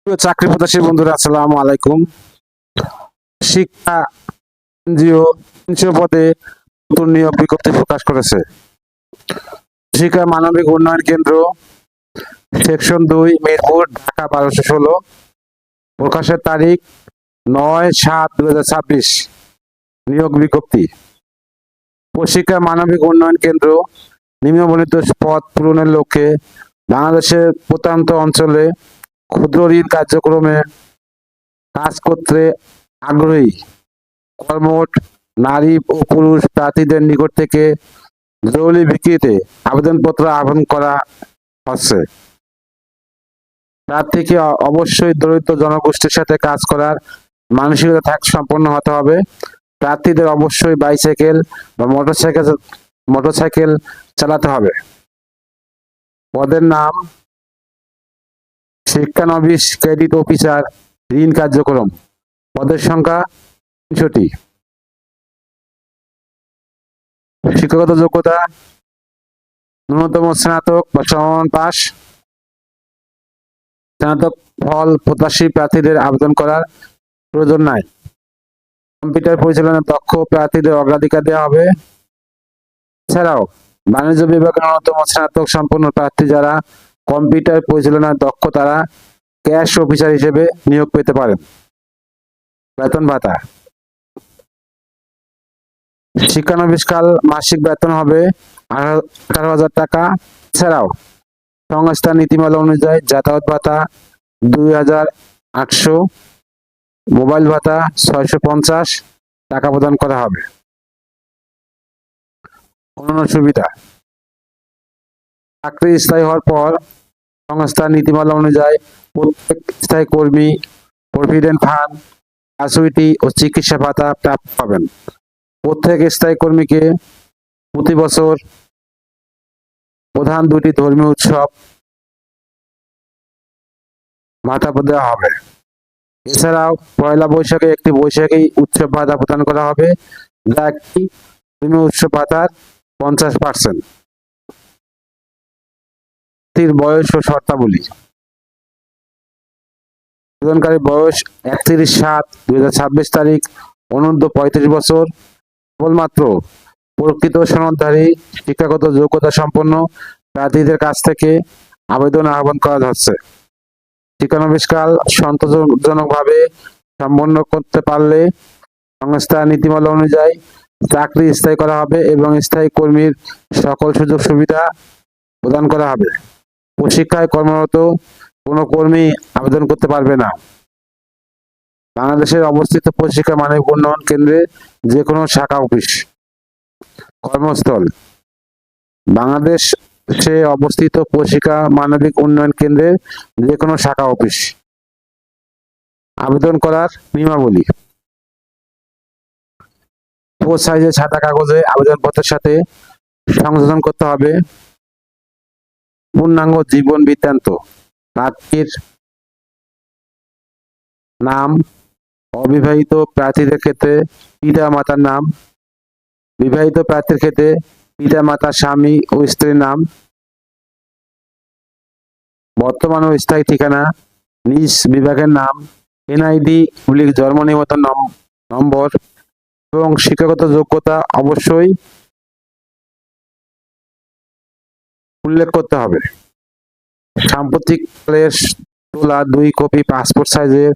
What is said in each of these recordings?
প্রিয় চাকরি প্রত্যাশী বন্ধুরা, আসসালামু আলাইকুম। শিক্ষা এনজিও ৩০০ পদে নতুন নিয়োগ বিজ্ঞপ্তি প্রকাশ করেছে। শিক্ষা মানবিক উন্নয়ন কেন্দ্র, সেকশন ২, মিরপুর, ঢাকা ১২১৬। প্রকাশের তারিখ ৯/৭/২০২৬। নিয়োগ বিজ্ঞপ্তি। শিক্ষা মানবিক উন্নয়ন কেন্দ্র নিম্নবর্ণিত পদ পূরণের লক্ষ্যে বাংলাদেশের প্রত্যন্ত অঞ্চলে ক্ষুদ্র ঋণ কার্যক্রমে কাজ করতে আগ্রহী কর্মঠ নারী ও পুরুষ প্রার্থীদের নিকট থেকে জরুরি ভিত্তিতে আবেদনপত্র আহ্বান করা হচ্ছে। প্রার্থীকে অবশ্যই দরিদ্র জনগোষ্ঠীর সাথে কাজ করার মানসিকতা সম্পন্ন হতে হবে। প্রার্থীদের অবশ্যই বাইসাইকেল বা মোটরসাইকেল চালাতে হবে। পদের নাম শিক্ষানবিশ ক্রেডিট অফিসার, ঋণ কার্যক্রম। পদের সংখ্যা ৩০০টি। শিক্ষাগত যোগ্যতা ন্যূনতম স্নাতক বা সমমান পাস। স্নাতক ফল প্রত্যাশী প্রার্থীদের আবেদন করার প্রয়োজন নাই। কম্পিউটার পরিচালনায় দক্ষ প্রার্থীদের অগ্রাধিকার দেওয়া হবে। এছাড়াও বাণিজ্য বিভাগের ন্যূনতম স্নাতক সম্পন্ন প্রার্থী যারা কম্পিউটার পরিচালনায় দক্ষ তারা ক্যাশ অফিসার হিসেবে নিয়োগ পেতে পারেন। বেতন ভাতা শিক্ষানবিশকাল মাসিক বেতন হবে 18,000 টাকা। এছাড়াও সংস্থার নীতিমালা অনুযায়ী যাতায়াত ভাতা 2,800, মোবাইল ভাতা 650 টাকা প্রদান করা হবে। অন্যান্য সুবিধা চাকরি স্থায়ী হওয়ার পর সংস্থার নীতিমালা অনুযায়ী প্রত্যেক স্থায়ী কর্মী প্রভিডেন্ট ফান্ড, গ্র্যাচুইটি ও চিকিৎসা ভাতা প্রাপ্ত হবেন। প্রত্যেক স্থায়ী কর্মীকে প্রতি বছর প্রধান 2টি ধর্মীয় উৎসব ভাতা দেওয়া হবে। এছাড়াও পয়লা বৈশাখে একটি বৈশাখী উৎসব ভাতা প্রদান করা হবে, যা একটি ধর্মীয় উৎসব ভাতার 50%। বয়স ও শর্তাবলী আবেদনকারী বয়স 31/7/2026 তারিখ, অনূর্ধ্ব 35 বছর। কেবলমাত্র প্রকৃত সনদধারী শিক্ষাগত যোগ্যতা সম্পন্ন প্রার্থীদের কাছ থেকে আবেদন আহ্বান করা হচ্ছে। শিক্ষানবিশকাল সন্তোষজনকভাবে সম্পন্ন করতে পারলে সংস্থার নীতিমালা অনুযায়ী চাকরি স্থায়ী করা হবে এবং স্থায়ী কর্মীর সকল সুযোগ সুবিধা প্রদান করা হবে। প্রশিক্ষায় কর্মরত কোনো কর্মী আবেদন করতে পারবে না। বাংলাদেশের অবস্থিত প্রশিক্ষা মানবিক উন্নয়ন কেন্দ্রে যে কোনো শাখা অফিস। কর্মস্থল বাংলাদেশে অবস্থিত প্রশিক্ষা মানবিক উন্নয়ন কেন্দ্রের যে কোনো শাখা অফিস। আবেদন করার নিয়মাবলী ফোর সাইজের ছাতা কাগজে আবেদনপত্রের সাথে সংযোজন করতে হবে পূর্ণাঙ্গ জীবন বৃত্তান্ত, প্রার্থীর নাম, অবিবাহিত প্রার্থীদের ক্ষেত্রে পিতা মাতার নাম, বিবাহিত প্রার্থীর ক্ষেত্রে পিতা মাতা স্বামী ও স্ত্রীর নাম, বর্তমান ও স্থায়ী ঠিকানা, নিজ বিভাগের নাম, এনআইডি জন্ম নিবন্ধন নম্বর এবং শিক্ষাগত যোগ্যতা অবশ্যই উল্লেখ করতে হবে। সাম্প্রতিককালের তোলা 2 কপি পাসপোর্ট সাইজের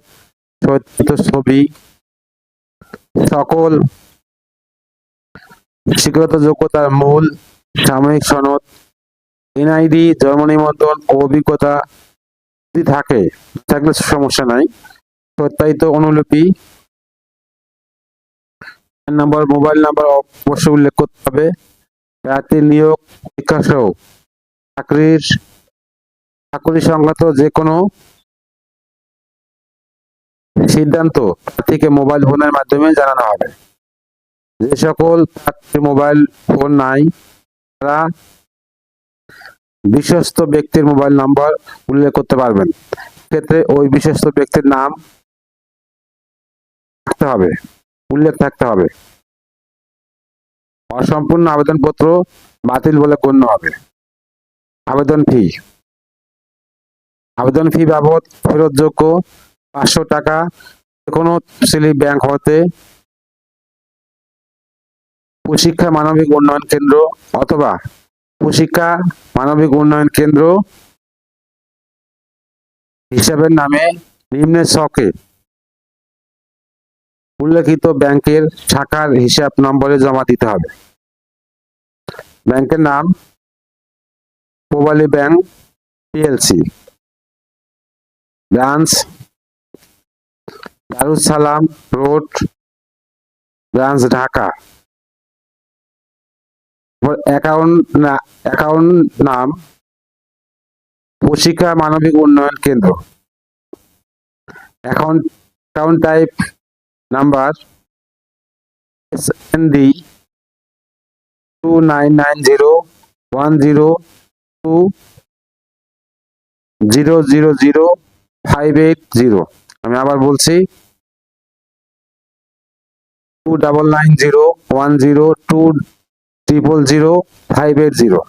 সত্যায়িত ছবি, সকল শিক্ষাগত যোগ্যতার মূল সাময়িক সনদ, এনআইডি, জন্ম নিবন্ধন ও অভিজ্ঞতা যদি থাকলে সমস্যা নাই, সত্যায়িত অনুলিপি, নাম্বার, মোবাইল নাম্বার অবশ্যই উল্লেখ করতে হবে। প্রার্থীর নিয়োগ পরীক্ষা সহ চাকরি সংক্রান্ত যে কোনো সিদ্ধান্ত প্রার্থীকে মোবাইল ফোনের মাধ্যমে জানানো হবে। যে সকল প্রার্থীর মোবাইল ফোন নাই তারা বিশ্বস্ত ব্যক্তির মোবাইল নাম্বার উল্লেখ করতে পারবেন। ক্ষেত্রে ওই বিশ্বস্ত ব্যক্তির নাম উল্লেখ থাকতে হবে। অসম্পূর্ণ আবেদনপত্র বাতিল বলে গণ্য হবে। আবেদন ফি আবেদন ফি বাবদ ফেরতযোগ্য 500 টাকা কোনো তফসিলি ব্যাংক হতে, প্রশিক্ষা মানবিক উন্নয়ন কেন্দ্র অথবা প্রশিক্ষা মানবিক উন্নয়ন কেন্দ্র হিসাবের নামে নিম্নের ছকে উল্লেখিত ব্যাংকের শাখার হিসাব নম্বরে জমা দিতে হবে। ব্যাংকের নাম Pubali bank PLC, branch Darus Salam road, branch Dhaka. Account নাম প্রশিক্ষা মানবিক উন্নয়ন কেন্দ্র। Account type number SND 29901002000580। আমি আবার বলছি 29901002000580।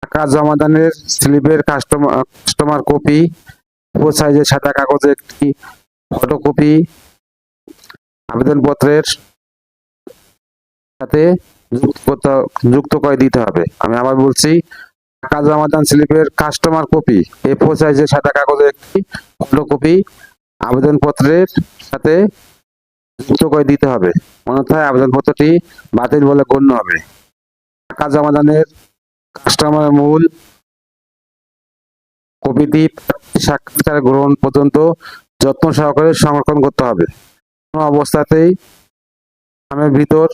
টাকা জমাদানের স্লিপের কাস্টমার কপি, ফোর সাইজের সাদা কাগজে একটি ফটোকপি আবেদনপত্রের সাথে যুক্ত করে দিতে হবে। আমি আবার বলছি, টাকা জমাদান স্লিপের কাস্টমার কপি A4 সাইজের সাদা কাগজে একটি ফটোকপি আবেদনপত্রের সাথে যুক্ত করে দিতে হবে, অন্যথায় আবেদনপত্রটি বাতিল বলে গণ্য হবে। টাকা জমাদানের কাস্টমার মূল কপিটি সাক্ষাৎকার গ্রহণ পর্যন্ত যত্ন সহকারে সংরক্ষণ করতে হবে। কোনো অবস্থাতেই নামের ভিতর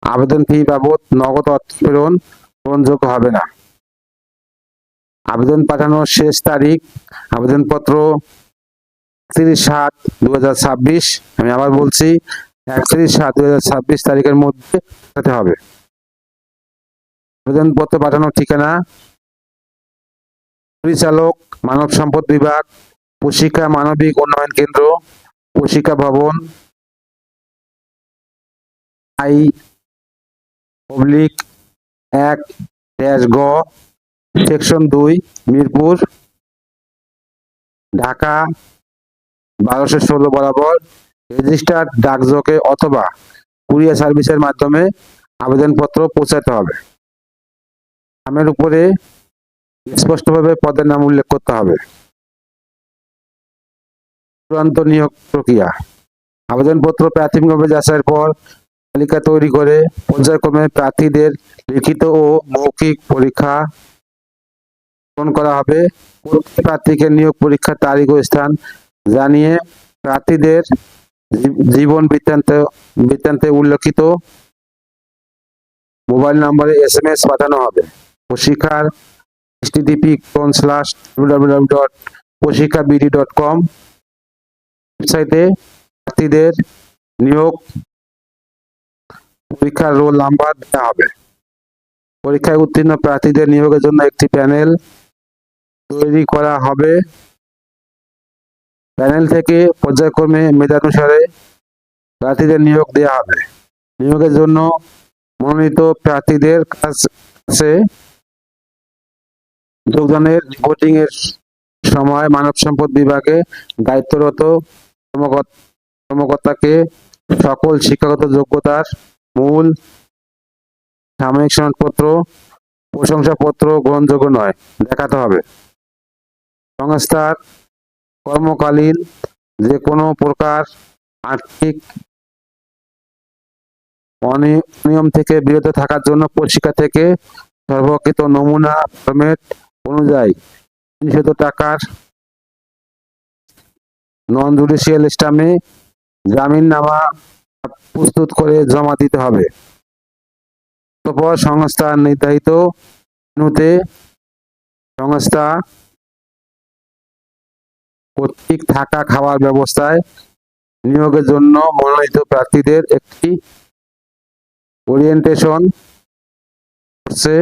আবেদন ফি বাবদ নগদ অর্থ প্রেরণ গ্রহণযোগ্য হবে না। আবেদন পাঠানোর শেষ তারিখ আবেদনপত্র 31/7/2026। আমি আবার বলছি 31/7/2026 তারিখের মধ্যে পাঠাতে হবে। আবেদনপত্র পাঠানোর ঠিকানা পরিচালক মানব সম্পদ বিভাগ, প্রশিক্ষা মানবিক উন্নয়ন কেন্দ্র, প্রশিক্ষা ভবন I/1-গ সেকশন 2 মিরপুর, ঢাকা 1216 বরাবর। রেজিস্টার্ড ডাকযোগে অথবা কুরিয়ার সার্ভিসের মাধ্যমে আবেদনপত্র পৌঁছাতে হবে। নামের উপরে স্পষ্টভাবে পদের নাম উল্লেখ করতে হবে। চূড়ান্ত নিয়োগ প্রক্রিয়া। আবেদনপত্র প্রাথমিকভাবে যাচাইয়ের পর তালিকা তৈরি করে পর্যায়ক্রমে প্রার্থীদের লিখিত ও মৌখিক পরীক্ষা গ্রহণ করা হবে। প্রত্যেক প্রার্থীকে নিয়োগ পরীক্ষার তারিখ ও স্থান জানিয়ে প্রার্থীদের জীবন বৃত্তান্তে উল্লেখিত মোবাইল নম্বরে SMS পাঠানো হবে। প্রশিক্ষার http://www.proshikhabd.com ওয়েবসাইটে প্রার্থীদের নিয়োগ পরীক্ষার রোল নাম্বার দেওয়া হবে। পরীক্ষায় উত্তীর্ণ প্রার্থীদের নিয়োগের জন্য একটি প্যানেল তৈরি করা হবে। প্যানেল থেকে পর্যায়ক্রমে মেধানুসারে প্রার্থীদের নিয়োগ দেওয়া হবে। নিয়োগের জন্য মনোনীত প্রার্থীদের কাছে যোগদানের রিপোর্টিং এর সময় মানব সম্পদ বিভাগে দায়িত্বরত কর্মকর্তাকে সকল শিক্ষাগত যোগ্যতার মূল সাময়িক সনদপত্র, প্রশংসাপত্র গ্রহণযোগ্য নয় দেখাতে হবে। সংস্থার কর্মকালীন যে কোনো প্রকার আর্থিক অনিয়ম থেকে বিরত থাকার জন্য পরীক্ষা থেকে সর্বকৃত নমুনা ফরম্যাট অনুযায়ী 300 টাকার নন জুডিশিয়াল স্ট্যাম্পে জামিননামা প্রস্তুত করে জমা দিতে হবে। অতঃপর সংস্থার নির্ধারিত মেনুতে সংস্থা কর্তৃক থাকা খাওয়ার ব্যবস্থায় নিয়োগের জন্য মনোনীত প্রার্থীদের একটি ওরিয়েন্টেশন কোর্সে